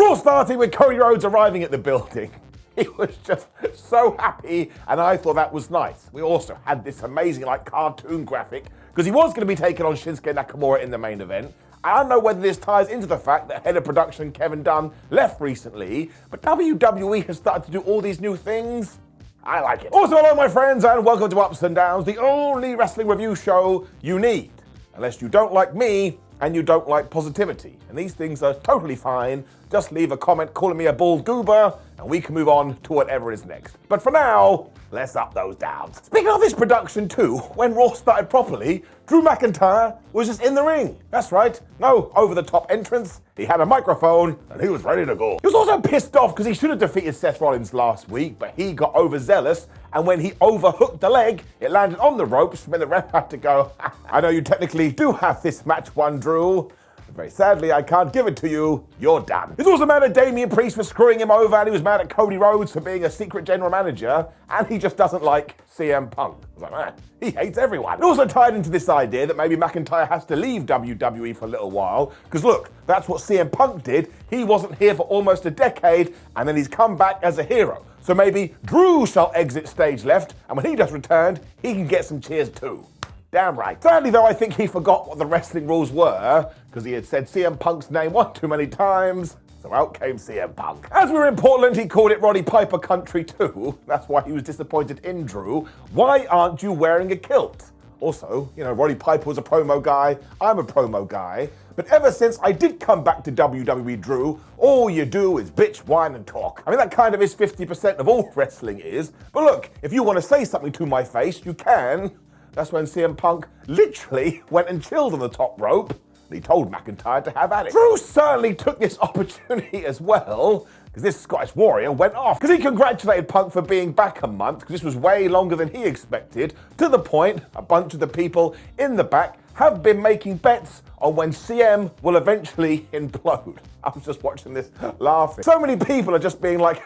all starting with Cody Rhodes arriving at the building. He was just so happy, and I thought that was nice. We also had this amazing cartoon graphic, because he was going to be taking on Shinsuke Nakamura in the main event. I don't know whether this ties into the fact that head of production Kevin Dunn left recently, but WWE has started to do all these new things. I like it. Also, hello my friends, and welcome to Ups and Downs, the only wrestling review show you need. Unless you don't like me, and you don't like positivity. And these things are totally fine. Just leave a comment calling me a bald goober, and we can move on to whatever is next. But for now, let's up those downs. Speaking of this production too, when Raw started properly, Drew McIntyre was just in the ring. That's right, no over-the-top entrance. He had a microphone, and he was ready to go. He was also pissed off because he should have defeated Seth Rollins last week, but he got overzealous, and when he overhooked the leg, it landed on the ropes, when the ref had to go, I know you technically do have this match won, Drew. Very sadly, I can't give it to you. You're done. He's also mad at Damian Priest for screwing him over, and he was mad at Cody Rhodes for being a secret general manager, and he just doesn't like CM Punk. I was like, man, he hates everyone. It also tied into this idea that maybe McIntyre has to leave WWE for a little while, because look, that's what CM Punk did. He wasn't here for almost a decade, and then he's come back as a hero. So maybe Drew shall exit stage left, and when he does return, he can get some cheers too. Damn right. Sadly though, I think he forgot what the wrestling rules were, because he had said CM Punk's name one too many times, so out came CM Punk. As we were in Portland, he called it Roddy Piper country too. That's why he was disappointed in Drew. Why aren't you wearing a kilt? Also, Roddy Piper was a promo guy, I'm a promo guy, but ever since I did come back to WWE, Drew, all you do is bitch, whine, and talk. I mean, that kind of is 50% of all wrestling is, but look, if you want to say something to my face, you can. That's when CM Punk literally went and chilled on the top rope. And he told McIntyre to have at it. Drew certainly took this opportunity as well, because this Scottish warrior went off. Because he congratulated Punk for being back a month, because this was way longer than he expected, to the point a bunch of the people in the back have been making bets on when CM will eventually implode. I was just watching this laughing. So many people are just being like,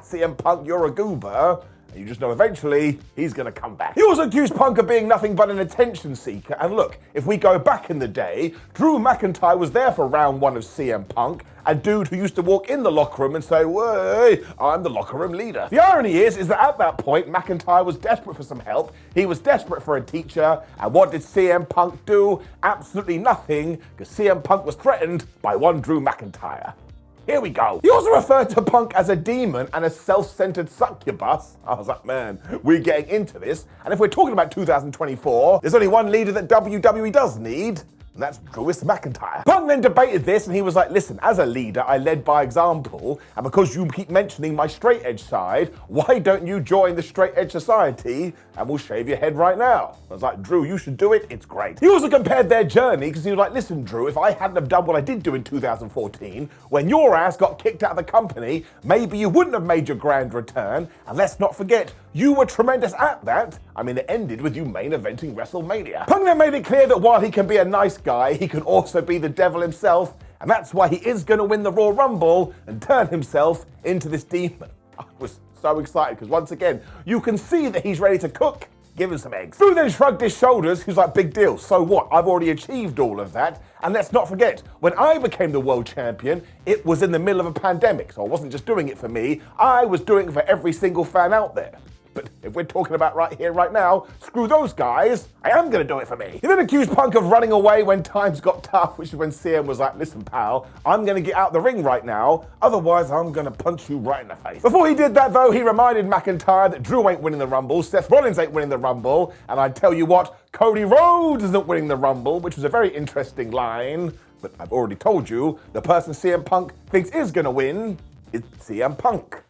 CM Punk, you're a goober. You just know eventually he's going to come back. He also accused Punk of being nothing but an attention seeker. And look, if we go back in the day, Drew McIntyre was there for round one of CM Punk, a dude who used to walk in the locker room and say, "Way, I'm the locker room leader." The irony is that at that point, McIntyre was desperate for some help. He was desperate for a teacher. And what did CM Punk do? Absolutely nothing, because CM Punk was threatened by one Drew McIntyre. Here we go. He also referred to Punk as a demon and a self-centered succubus. I was like, man, we're getting into this. And if we're talking about 2024, there's only one leader that WWE does need, and that's Drew McIntyre. Punk then debated this, and he was like, listen, as a leader, I led by example, and because you keep mentioning my straight edge side, why don't you join the straight edge society, and we'll shave your head right now? I was like, Drew, you should do it, it's great. He also compared their journey, because he was like, listen, Drew, if I hadn't have done what I did do in 2014, when your ass got kicked out of the company, maybe you wouldn't have made your grand return, and let's not forget, you were tremendous at that. I mean, it ended with you main eventing WrestleMania. Punk then made it clear that while he can be a nice guy, he can also be the devil himself, and that's why he is going to win the Royal Rumble and turn himself into this demon. I was so excited, because once again, you can see that he's ready to cook. Give him some eggs. Drew then shrugged his shoulders. He was like, big deal. So what? I've already achieved all of that. And let's not forget, when I became the world champion, it was in the middle of a pandemic. So I wasn't just doing it for me. I was doing it for every single fan out there. But if we're talking about right here, right now, screw those guys. I am going to do it for me. He then accused Punk of running away when times got tough, which is when CM was like, listen, pal, I'm going to get out the ring right now. Otherwise, I'm going to punch you right in the face. Before he did that, though, he reminded McIntyre that Drew ain't winning the Rumble, Seth Rollins ain't winning the Rumble, and I tell you what, Cody Rhodes isn't winning the Rumble, which was a very interesting line. But I've already told you, the person CM Punk thinks is going to win is CM Punk.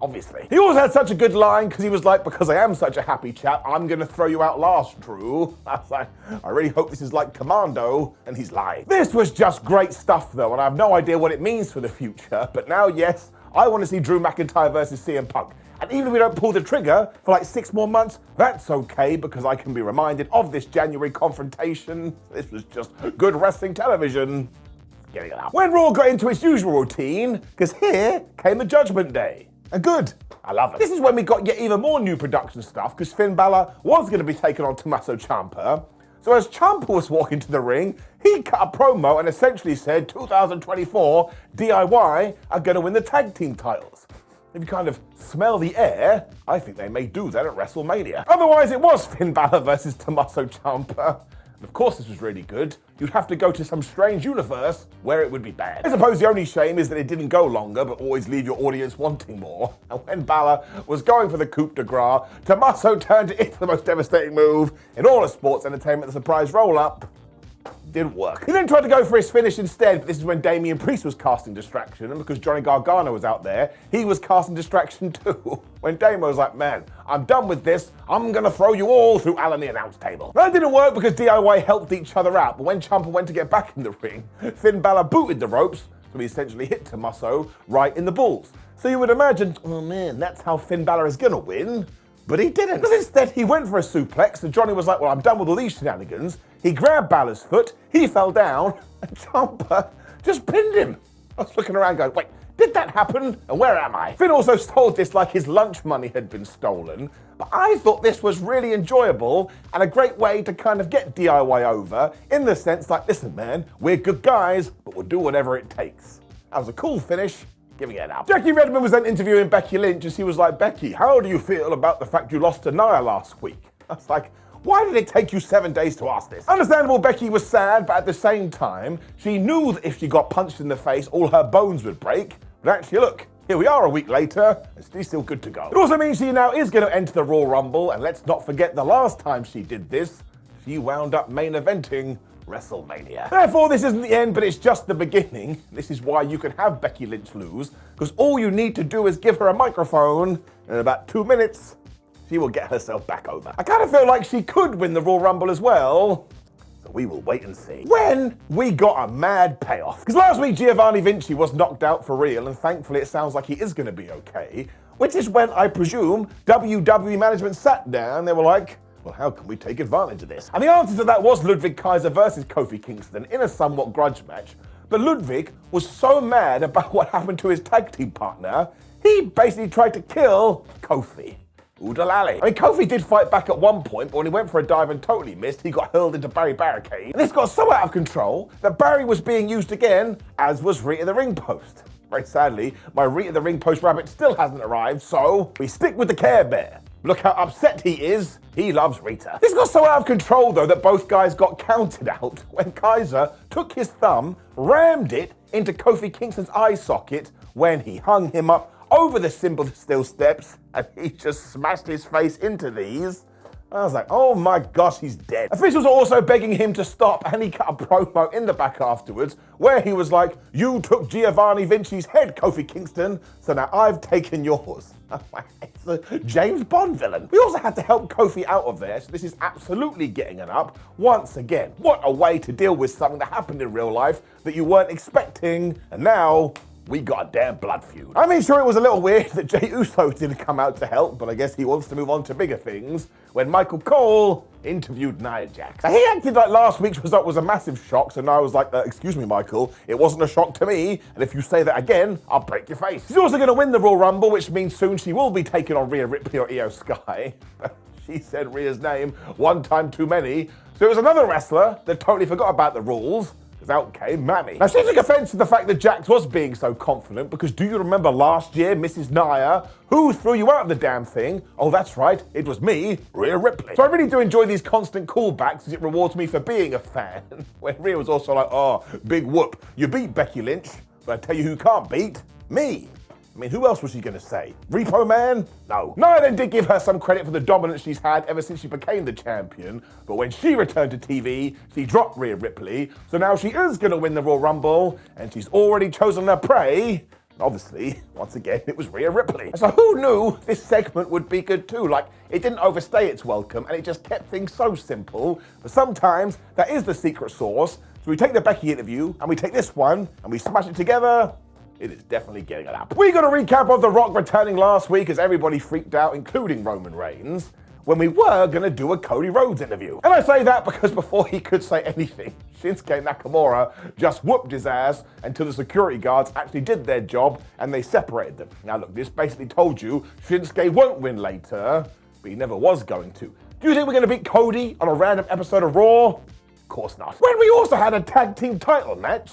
Obviously. He always had such a good line, because he was like, because I am such a happy chap, I'm going to throw you out last, Drew. I was like, I really hope this is like Commando, and he's lying. This was just great stuff, though, and I have no idea what it means for the future, but now, yes, I want to see Drew McIntyre versus CM Punk. And even if we don't pull the trigger for like 6 more months, that's okay, because I can be reminded of this January confrontation. This was just good wrestling television. Getting it out. When Raw got into its usual routine, because here came the Judgement Day. And good. I love it. This is when we got yet even more new production stuff, because Finn Bálor was going to be taking on Tommaso Ciampa. So as Ciampa was walking to the ring, he cut a promo and essentially said 2024 DIY are going to win the tag team titles. If you kind of smell the air, I think they may do that at WrestleMania. Otherwise, it was Finn Bálor versus Tommaso Ciampa. And of course this was really good. You'd have to go to some strange universe where it would be bad. I suppose the only shame is that it didn't go longer, but always leave your audience wanting more. And when Bálor was going for the coup de grace, Tommaso turned it into the most devastating move in all of sports entertainment, the surprise roll-up. Didn't work. He then tried to go for his finish instead, but this is when Damian Priest was casting distraction, and because Johnny Gargano was out there, he was casting distraction too. When Damo was like, man, I'm done with this, I'm gonna throw you all through Alan the announce table. That didn't work because DIY helped each other out, but when Ciampa went to get back in the ring, Finn Bálor booted the ropes, so he essentially hit Tommaso right in the balls. So you would imagine, oh man, that's how Finn Bálor is gonna win. But he didn't. Because instead, he went for a suplex, and Johnny was like, well, I'm done with all these shenanigans. He grabbed Balor's foot, he fell down, and Ciampa just pinned him. I was looking around going, wait, did that happen? And where am I? Finn also stole this like his lunch money had been stolen, but I thought this was really enjoyable and a great way to kind of get DIY over, in the sense like, listen, man, we're good guys, but we'll do whatever it takes. That was a cool finish. Giving it up. Jackie Redmond was then interviewing Becky Lynch, and she was like, Becky, how do you feel about the fact you lost to Nia last week? I was like, why did it take you 7 days to ask this? Understandable, Becky was sad, but at the same time, she knew that if she got punched in the face, all her bones would break. But actually, look, here we are a week later, and she's still good to go. It also means she now is going to enter the Royal Rumble, and let's not forget the last time she did this, she wound up main eventing WrestleMania. Therefore, this isn't the end, but it's just the beginning. This is why you can have Becky Lynch lose, because all you need to do is give her a microphone, and in about 2 minutes, she will get herself back over. I kind of feel like she could win the Royal Rumble as well, so we will wait and see. When we got a mad payoff. Because last week, Giovanni Vinci was knocked out for real, and thankfully it sounds like he is going to be okay, which is when I presume WWE management sat down, they were like, well, how can we take advantage of this? And the answer to that was Ludwig Kaiser versus Kofi Kingston in a somewhat grudge match. But Ludwig was so mad about what happened to his tag team partner, he basically tried to kill Kofi. Oodalali. I mean, Kofi did fight back at one point, but when he went for a dive and totally missed, he got hurled into Barry Barricade. And this got so out of control that Barry was being used again, as was Rhea the ring post. Very sadly, my Rhea the ring post rabbit still hasn't arrived, so we stick with the Care Bear. Look how upset he is. He loves Rita. This got so out of control, though, that both guys got counted out when Kaiser took his thumb, rammed it into Kofi Kingston's eye socket when he hung him up over the simple steel steps, and he just smashed his face into these. I was like, oh my gosh, he's dead. Officials are also begging him to stop, and he cut a promo in the back afterwards where he was like, you took Giovanni Vinci's head, Kofi Kingston, so now I've taken yours. It's a James Bond villain. We also had to help Kofi out of there, so this is absolutely getting an up. Once again, what a way to deal with something that happened in real life that you weren't expecting, and now we got a damn blood feud. I mean, sure, it was a little weird that Jey Uso didn't come out to help, but I guess he wants to move on to bigger things when Michael Cole interviewed Nia Jax. Now, he acted like last week's result was a massive shock, so now I was like, excuse me, Michael, it wasn't a shock to me, and if you say that again, I'll break your face. She's also going to win the Royal Rumble, which means soon she will be taking on Rhea Ripley or Io Sky. She said Rhea's name one time too many, so it was another wrestler that totally forgot about the rules. Out came Manny. Now, she took offense to the fact that Jax was being so confident, because do you remember last year, Mrs. Nia, who threw you out of the damn thing? Oh, that's right, it was me, Rhea Ripley. So I really do enjoy these constant callbacks, as it rewards me for being a fan. When Rhea was also like, oh, big whoop, you beat Becky Lynch, but I tell you who can't beat, me. I mean, who else was she going to say? Repo Man? No. Nia then did give her some credit for the dominance she's had ever since she became the champion, but when she returned to TV, she dropped Rhea Ripley, so now she is going to win the Royal Rumble, and she's already chosen her prey. Obviously, once again, it was Rhea Ripley. So who knew this segment would be good too? Like, it didn't overstay its welcome, and it just kept things so simple, but sometimes that is the secret sauce. So we take the Becky interview, and we take this one, and we smash it together. It is definitely getting it up. We got a recap of The Rock returning last week as everybody freaked out, including Roman Reigns, when we were going to do a Cody Rhodes interview. And I say that because before he could say anything, Shinsuke Nakamura just whooped his ass until the security guards actually did their job and they separated them. Now look, this basically told you Shinsuke won't win later, but he never was going to. Do you think we're going to beat Cody on a random episode of Raw? Of course not. When we also had a tag team title match.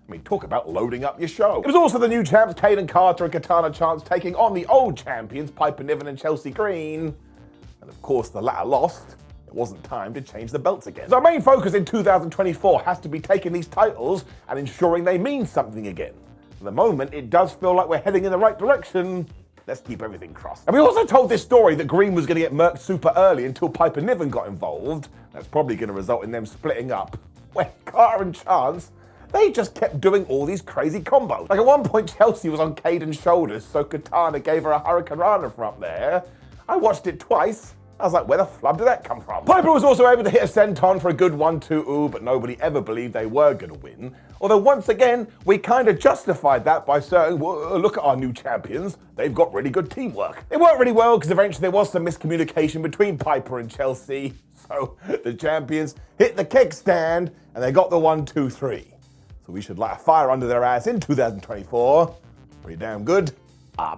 I mean, talk about loading up your show. It was also the new champs, Kayden Carter and Katana chance taking on the old champions, Piper Niven and Chelsea Green. And of course, the latter lost. It wasn't time to change the belts again. So our main focus in 2024 has to be taking these titles and ensuring they mean something again. At the moment, it does feel like we're heading in the right direction. Let's keep everything crossed. And we also told this story that Green was going to get murked super early until Piper Niven got involved. That's probably going to result in them splitting up. When Carter and Chance, they just kept doing all these crazy combos. Like at one point, Chelsea was on Kayden's shoulders, so Katana gave her a Hurricane Rana from up there. I watched it twice. I was like, where the flub did that come from? Piper was also able to hit a senton for a good 1-2 ooh, but nobody ever believed they were going to win. Although once again, we kind of justified that by saying, well, look at our new champions. They've got really good teamwork. It worked really well because eventually there was some miscommunication between Piper and Chelsea. So the champions hit the kickstand and they got the 1-2-3. So we should light a fire under their ass in 2024. Pretty damn good.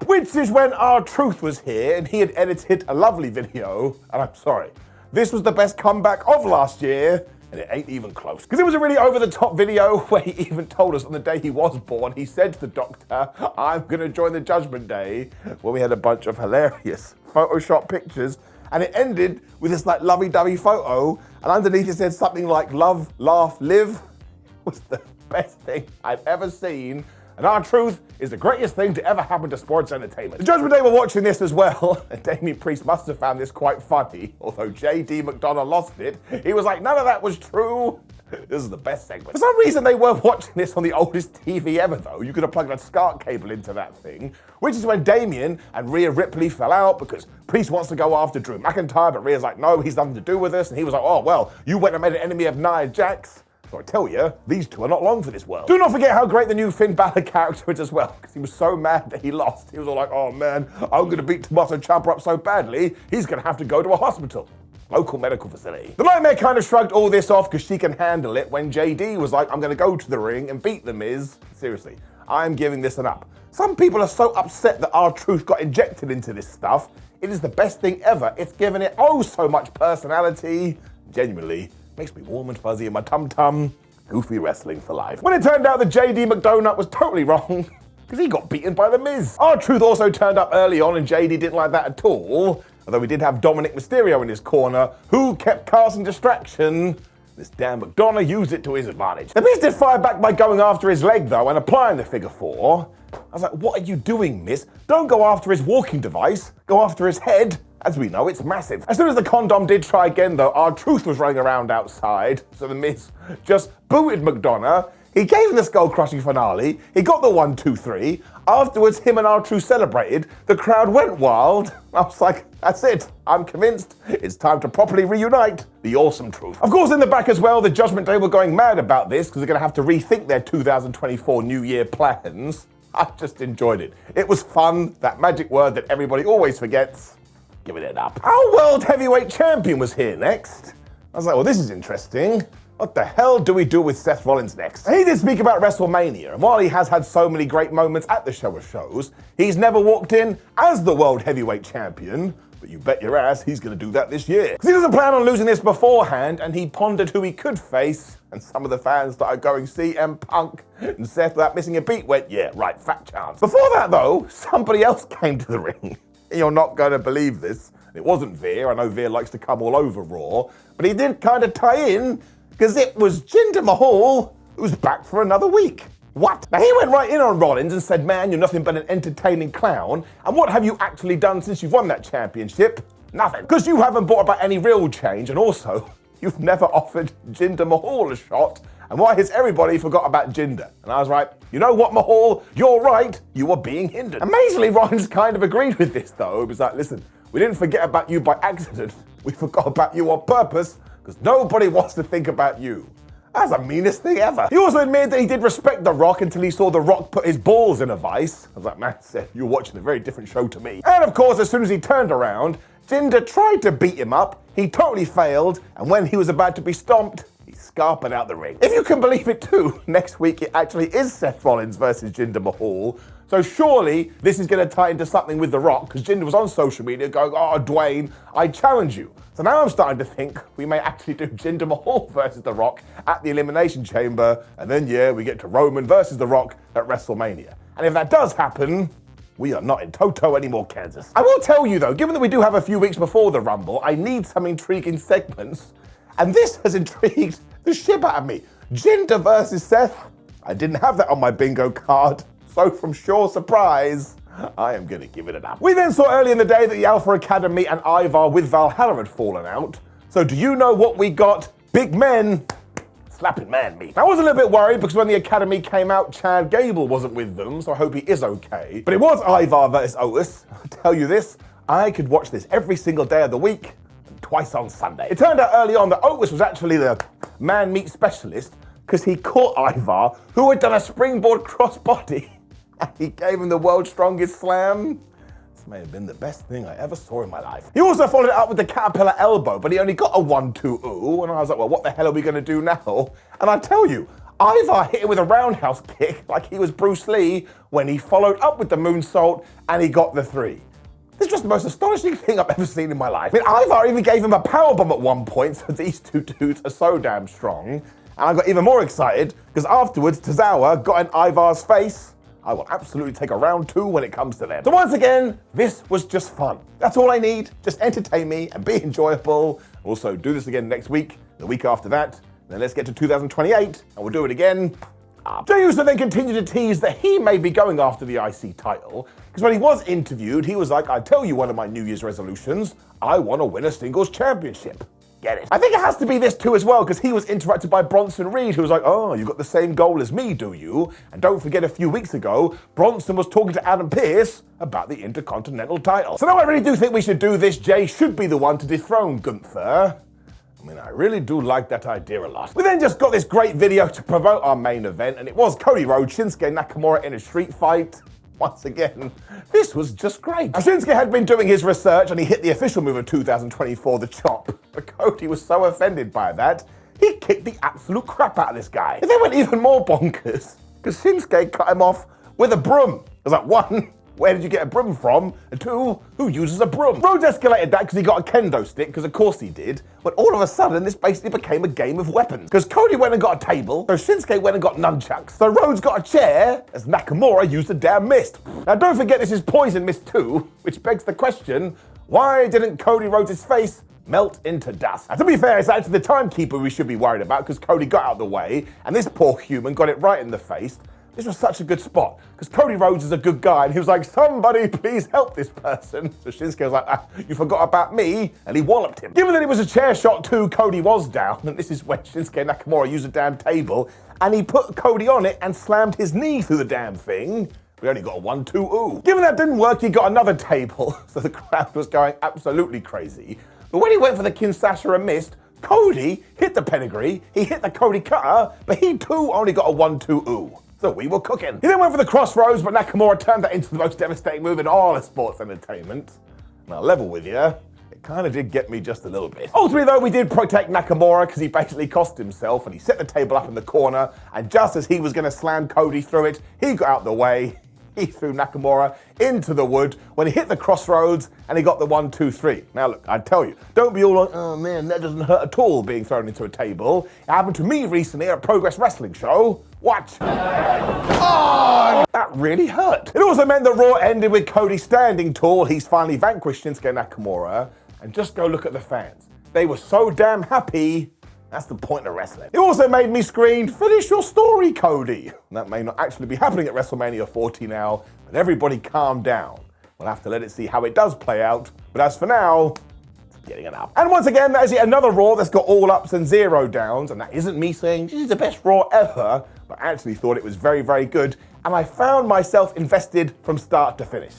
Which is when R-Truth was here and he had edited a lovely video, and I'm sorry, this was the best comeback of last year, and it ain't even close. Because it was a really over-the-top video where he even told us on the day he was born, he said to the doctor, I'm gonna join the Judgement Day, where we had a bunch of hilarious Photoshop pictures, and it ended with this like lovey-dovey photo, and underneath it said something like love, laugh, live. It was the best thing I've ever seen. And R-Truth is the greatest thing to ever happen to sports entertainment. The Judgement Day were watching this as well, and Damien Priest must have found this quite funny. Although JD McDonagh lost it, he was like, none of that was true. This is the best segment. For some reason, they were watching this on the oldest TV ever, though. You could have plugged a SCART cable into that thing, which is when Damien and Rhea Ripley fell out because Priest wants to go after Drew McIntyre, but Rhea's like, no, he's nothing to do with this. And he was like, oh, well, you went and made an enemy of Nia Jax. So I tell you, these two are not long for this world. Do not forget how great the new Finn Bálor character is as well, because he was so mad that he lost. He was all like, oh man, I'm going to beat Tommaso Ciampa up so badly, he's going to have to go to a hospital. Local medical facility. The Nightmare kind of shrugged all this off because she can handle it when JD was like, I'm going to go to the ring and beat The Miz. Seriously, I'm giving this an up. Some people are so upset that R-Truth got injected into this stuff. It is the best thing ever. It's given it oh so much personality. Genuinely. Makes me warm and fuzzy in my tum-tum. Goofy wrestling for life. When it turned out that JD McDonagh was totally wrong, because he got beaten by The Miz. R-Truth also turned up early on and JD didn't like that at all, although we did have Dominic Mysterio in his corner, who kept casting distraction. This damn McDonagh used it to his advantage. The Miz did fire back by going after his leg though and applying the figure four. I was like, what are you doing, Miz? Don't go after his walking device, go after his head. As we know, it's massive. As soon as the condom did try again, though, R-Truth was running around outside, so The Miz just booted McDonagh. He gave him the skull-crushing finale. He got the 1-2-3. Afterwards, him and R-Truth celebrated. The crowd went wild. I was like, that's it. I'm convinced. It's time to properly reunite the awesome truth. Of course, in the back as well, the Judgement Day were going mad about this because they're going to have to rethink their 2024 New Year plans. I just enjoyed it. It was fun, that magic word that everybody always forgets. Giving it up. Our World Heavyweight Champion was here next. I was like, well, this is interesting. What the hell do we do with Seth Rollins next? He did speak about WrestleMania, and while he has had so many great moments at the show of shows, he's never walked in as the World Heavyweight Champion, but you bet your ass he's gonna do that this year. Because he doesn't plan on losing this beforehand, and he pondered who he could face, and some of the fans started going CM Punk, and Seth, without missing a beat, went, yeah, right, fat chance. Before that though, somebody else came to the ring. You're not going to believe this. It wasn't Veer. I know Veer likes to come all over Raw, but he did kind of tie in because it was Jinder Mahal who's back for another week. What? Now he went right in on Rollins and said, man, you're nothing but an entertaining clown. And what have you actually done since you've won that championship? Nothing. Because you haven't brought about any real change, and also, you've never offered Jinder Mahal a shot. And why has everybody forgot about Jinder? And I was like, you know what, Mahal? You're right. You are being hindered. Amazingly, Rollins kind of agreed with this, though. He was like, listen, we didn't forget about you by accident. We forgot about you on purpose because nobody wants to think about you. That's the meanest thing ever. He also admitted that he did respect The Rock until he saw The Rock put his balls in a vice. I was like, man, Seth, you're watching a very different show to me. And of course, as soon as he turned around, Jinder tried to beat him up. He totally failed. And when he was about to be stomped, he scarpered out the ring. If you can believe it too, next week it actually is Seth Rollins versus Jinder Mahal. So surely this is going to tie into something with The Rock, because Jinder was on social media going, oh, Dwayne, I challenge you. So now I'm starting to think we may actually do Jinder Mahal versus The Rock at the Elimination Chamber, and then, yeah, we get to Roman versus The Rock at WrestleMania. And if that does happen, we are not in Toto anymore, Kansas. I will tell you though, given that we do have a few weeks before the Rumble, I need some intriguing segments, and this has intrigued the shit out of me. Jinder versus Seth. I didn't have that on my bingo card, so from sheer surprise, I am gonna give it an up. We then saw early in the day that the Alpha Academy and Ivar with Valhalla had fallen out. So do you know what we got? Big men slapping man meat. I was a little bit worried because when the Academy came out, Chad Gable wasn't with them, so I hope he is okay. But it was Ivar versus Otis. I'll tell you this, I could watch this every single day of the week, and twice on Sunday. It turned out early on that Otis was actually the man meat specialist because he caught Ivar, who had done a springboard crossbody. He gave him the world's strongest slam. This may have been the best thing I ever saw in my life. He also followed it up with the caterpillar elbow, but he only got a 1-2 ooh, and I was like, well, what the hell are we gonna do now? And I tell you, Ivar hit him with a roundhouse kick like he was Bruce Lee when he followed up with the moonsault and he got the 3. This is just the most astonishing thing I've ever seen in my life. I mean, Ivar even gave him a powerbomb at one point, so these two dudes are so damn strong. And I got even more excited because afterwards, Tozawa got in Ivar's face. I will absolutely take a round 2 when it comes to them. So once again, this was just fun. That's all I need. Just entertain me and be enjoyable. Also, do this again next week, the week after that. Then let's get to 2028 and we'll do it again. Jey Uso then continued to tease that he may be going after the IC title, because when he was interviewed, he was like, I tell you one of my New Year's resolutions, I want to win a singles championship. Get it? I think it has to be this too as well, because he was interrupted by Bronson Reed, who was like, oh, you got the same goal as me, do you? And don't forget, a few weeks ago, Bronson was talking to Adam Pearce about the Intercontinental title. So now I really do think we should do this. Jay should be the one to dethrone Gunther. I mean, I really do like that idea a lot. We then just got this great video to promote our main event, and it was Cody Rhodes, Shinsuke Nakamura in a street fight. Once again, this was just great. Now, Shinsuke had been doing his research and he hit the official move of 2024, the chop. But Cody was so offended by that, he kicked the absolute crap out of this guy. And then went even more bonkers, because Shinsuke cut him off with a broom. I was like, 1, where did you get a broom from? And 2, who uses a broom? Rhodes escalated that because he got a kendo stick, because of course he did. But all of a sudden, this basically became a game of weapons. Because Cody went and got a table, so Shinsuke went and got nunchucks, so Rhodes got a chair, as Nakamura used a damn mist. Now don't forget this is poison mist too, which begs the question, why didn't Cody Rhodes' face melt into dust? And to be fair, it's actually the timekeeper we should be worried about, because Cody got out of the way, and this poor human got it right in the face. This was such a good spot, because Cody Rhodes is a good guy, and he was like, somebody please help this person. So Shinsuke was like, you forgot about me, and he walloped him. Given that it was a chair shot too, Cody was down, and this is when Shinsuke Nakamura used a damn table, and he put Cody on it and slammed his knee through the damn thing. We only got a 1-2 ooh. Given that didn't work, he got another table, so the crowd was going absolutely crazy. But when he went for the Kinshasa and missed, Cody hit the pedigree, he hit the Cody cutter, but he too only got a 1-2 ooh. So we were cooking. He then went for the crossroads, but Nakamura turned that into the most devastating move in all of sports entertainment. And I'll level with you, it kind of did get me just a little bit. Ultimately though, we did protect Nakamura because he basically cost himself, and he set the table up in the corner, and just as he was going to slam Cody through it, he got out the way. He threw Nakamura into the wood when he hit the crossroads and he got the 1-2-3. Now look, I tell you, don't be all like, oh man, that doesn't hurt at all being thrown into a table. It happened to me recently at a Progress Wrestling show. Watch. Oh, that really hurt. It also meant that Raw ended with Cody standing tall. He's finally vanquished Shinsuke Nakamura. And just go look at the fans. They were so damn happy. That's the point of wrestling. It also made me scream, finish your story, Cody. That may not actually be happening at WrestleMania 40 now, but everybody calm down. We'll have to let it see how it does play out. But as for now, it's getting an up. And once again, that is yet another Raw that's got all ups and 0 downs. And that isn't me saying this is the best Raw ever, but I actually thought it was very, very good. And I found myself invested from start to finish.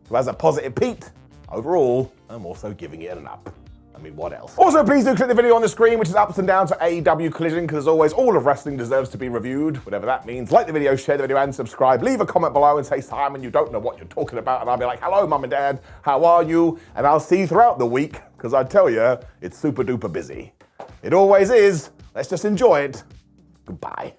So as a positive Pete, overall, I'm also giving it an up. I mean, what else? Also, please do click the video on the screen, which is ups and downs for AEW Collision, because as always, all of wrestling deserves to be reviewed, whatever that means. Like the video, share the video, and subscribe. Leave a comment below and say, Simon, you don't know what you're talking about, and I'll be like, hello, Mum and Dad, how are you? And I'll see you throughout the week, because I tell you, it's super duper busy. It always is. Let's just enjoy it. Goodbye.